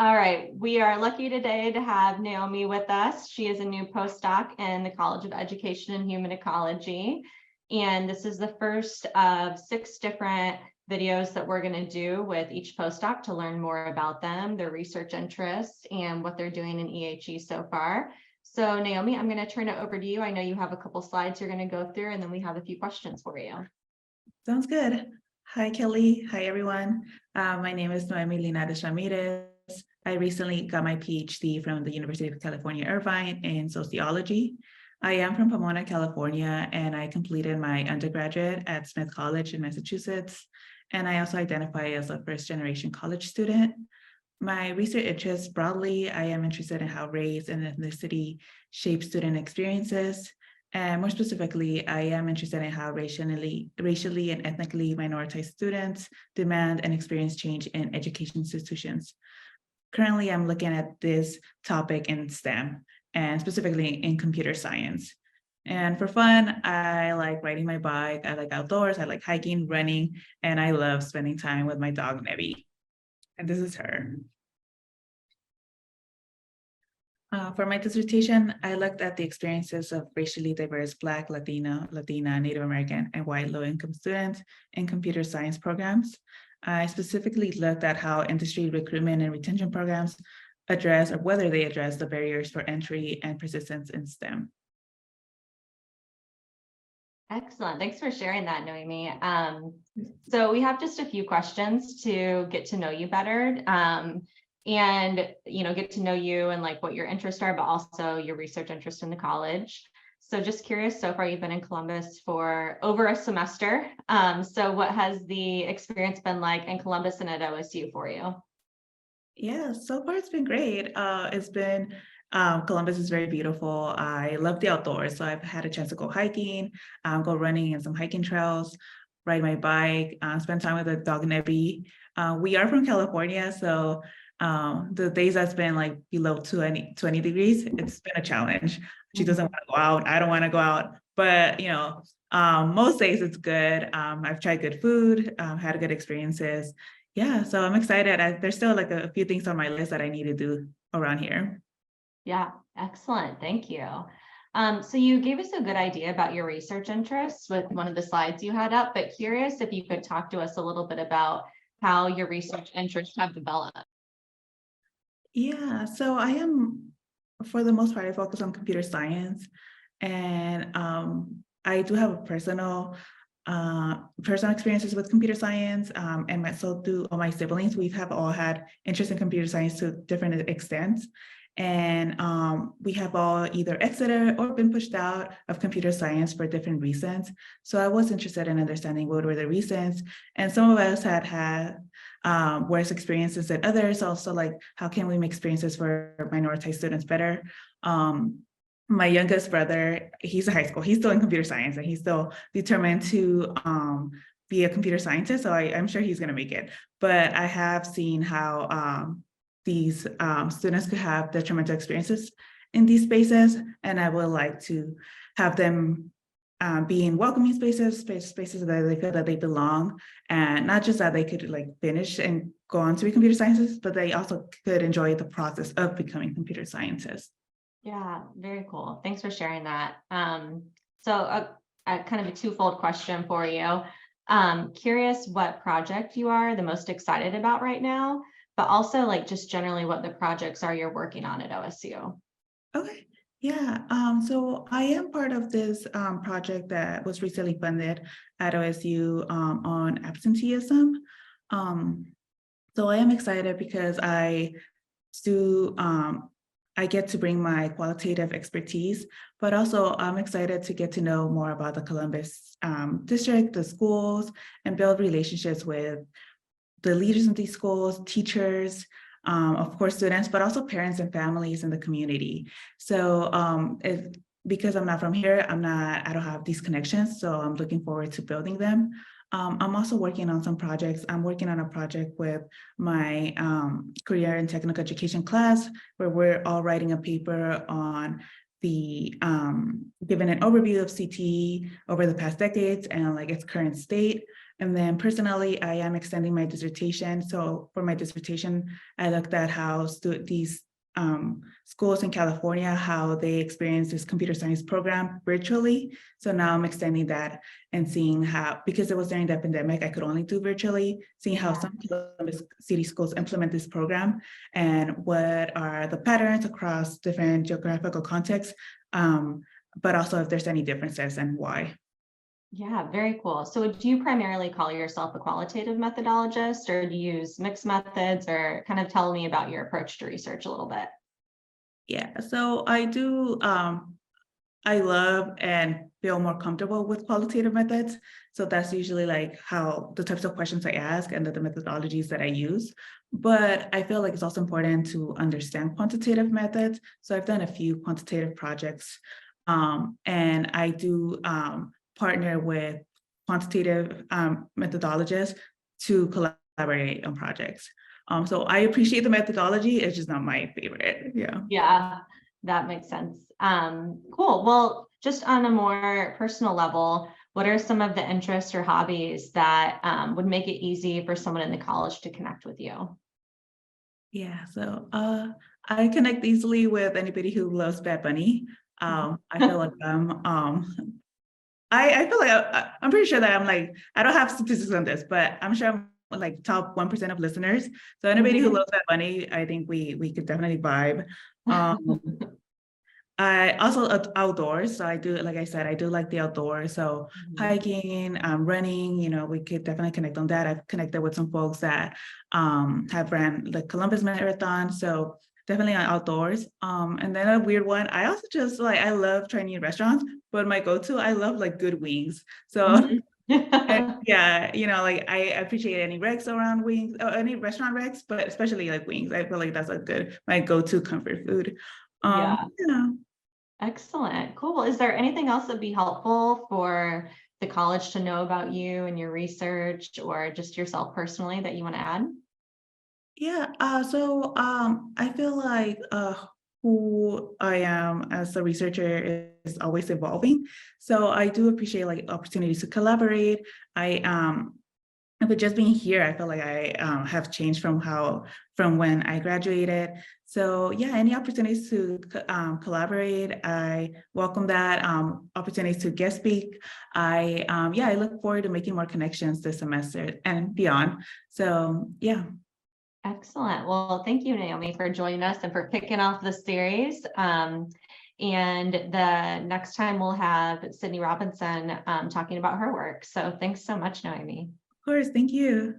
All right, we are lucky today to have Noemi with us. She is a new postdoc in the College of Education and Human Ecology. And this is the first of 6 different videos that we're going to do with each postdoc to learn more about them, their research interests, and what they're doing in EHE so far. So Noemi, I'm going to turn it over to you. I know you have a couple slides you're going to go through, and then we have a few questions for you. Sounds good. Hi, Kelly. Hi, everyone. My name is Noemi Linares-Ramirez. I recently got my PhD from the University of California, Irvine in sociology. I am from Pomona, California, and I completed my undergraduate at Smith College in Massachusetts. And I also identify as a first-generation college student. My research interests broadly, I am interested in how race and ethnicity shape student experiences. And more specifically, I am interested in how racially and ethnically minoritized students demand and experience change in education institutions. Currently, I'm looking at this topic in STEM, and specifically in computer science. And for fun, I like riding my bike, I like outdoors, I like hiking, running, and I love spending time with my dog, Nevi. And this is her. For my dissertation, I looked at the experiences of racially diverse Black, Latina, Native American, and white low-income students in computer science programs. I specifically looked at how industry recruitment and retention programs address, or whether they address, the barriers for entry and persistence in STEM. Excellent. Thanks for sharing that, Noemi. So we have just a few questions to get to know you better. And get to know you and like what your interests are, but also your research interest in the college. So just curious, so far you've been in Columbus for over a semester. So what has the experience been like in Columbus and at OSU for you? Yeah, so far it's been great. Columbus is very beautiful. I love the outdoors. So I've had a chance to go hiking, go running in some hiking trails, ride my bike, spend time with the dog Nebby. We are from California, so the days that's been like below 20 degrees, it's been a challenge. She doesn't want to go out. I don't want to go out. But, most days it's good. I've tried good food, had good experiences. Yeah, so I'm excited. There's still like a few things on my list that I need to do around here. Yeah, excellent. Thank you. So you gave us a good idea about your research interests with one of the slides you had up, but curious if you could talk to us a little bit about how your research interests have developed. Yeah, so I am, for the most part, I focus on computer science, and I do have a personal experiences with computer science, and so do all my siblings. We have all had interest in computer science to different extents. And we have all either exited or been pushed out of computer science for different reasons. So I was interested in understanding what were the reasons. And some of us had worse experiences than others. Also, like, how can we make experiences for minoritized students better? My youngest brother, he's in high school, he's still in computer science, and he's still determined to be a computer scientist. So I'm sure he's gonna make it. But I have seen how these students could have detrimental experiences in these spaces, and I would like to have them be in welcoming spaces that they feel that they belong, and not just that they could like finish and go on to be computer scientists, but they also could enjoy the process of becoming computer scientists. Yeah, very cool. Thanks for sharing that. So a kind of a twofold question for you. Curious what project you are the most excited about right now, but also like just generally what the projects are you're working on at OSU. Okay. Yeah, so I am part of this project that was recently funded at OSU on absenteeism. So I am excited because I get to bring my qualitative expertise, but also I'm excited to get to know more about the Columbus district, the schools, and build relationships with the leaders in these schools, teachers, of course, students, but also parents and families in the community. So because I'm not from here, I don't have these connections. So I'm looking forward to building them. I'm also working on some projects. I'm working on a project with my career and technical education class, where we're all writing a paper on the giving an overview of CTE over the past decades and like its current state. And then personally, I am extending my dissertation. So for my dissertation, I looked at how these schools in California, how they experience this computer science program virtually. So now I'm extending that and seeing how, because it was during the pandemic, I could only do virtually, seeing how some Columbus City schools implement this program and what are the patterns across different geographical contexts, but also if there's any differences and why. Yeah, very cool. So do you primarily call yourself a qualitative methodologist, or do you use mixed methods, or kind of tell me about your approach to research a little bit? Yeah, so I do, I love and feel more comfortable with qualitative methods. So that's usually like how the types of questions I ask and the methodologies that I use. But I feel like it's also important to understand quantitative methods. So I've done a few quantitative projects, and I do partner with quantitative methodologists to collaborate on projects. So I appreciate the methodology, it's just not my favorite. Yeah. Yeah, that makes sense. Cool. Well, just on a more personal level, what are some of the interests or hobbies that would make it easy for someone in the college to connect with you? Yeah, so I connect easily with anybody who loves Bad Bunny. I feel like I feel like I'm pretty sure that I'm like, I don't have statistics on this, but I'm sure I'm like top 1% of listeners. So anybody who loves Bad Bunny, I think we could definitely vibe. Um, I also outdoors. So I do, like I said, I do like the outdoors. So hiking, running, we could definitely connect on that. I've connected with some folks that have ran the Columbus Marathon. So definitely on outdoors. And then a weird one, I also just like, I love trying new restaurants, but my go-to, I love like good wings. So yeah, like I appreciate any recs around wings or any restaurant recs, but especially like wings. I feel like that's my go-to comfort food. Yeah. Yeah. Excellent. Cool. Is there anything else that'd be helpful for the college to know about you and your research, or just yourself personally, that you want to add? Yeah, so I feel like who I am as a researcher is always evolving. So I do appreciate like opportunities to collaborate. But just being here, I feel like I have changed from when I graduated. So yeah, any opportunities to collaborate, I welcome that. Opportunities to guest speak. I look forward to making more connections this semester and beyond. So yeah. Excellent. Well, thank you, Naomi, for joining us and for kicking off the series. And the next time we'll have Sydney Robinson talking about her work. So thanks so much, Noemi. Of course, thank you.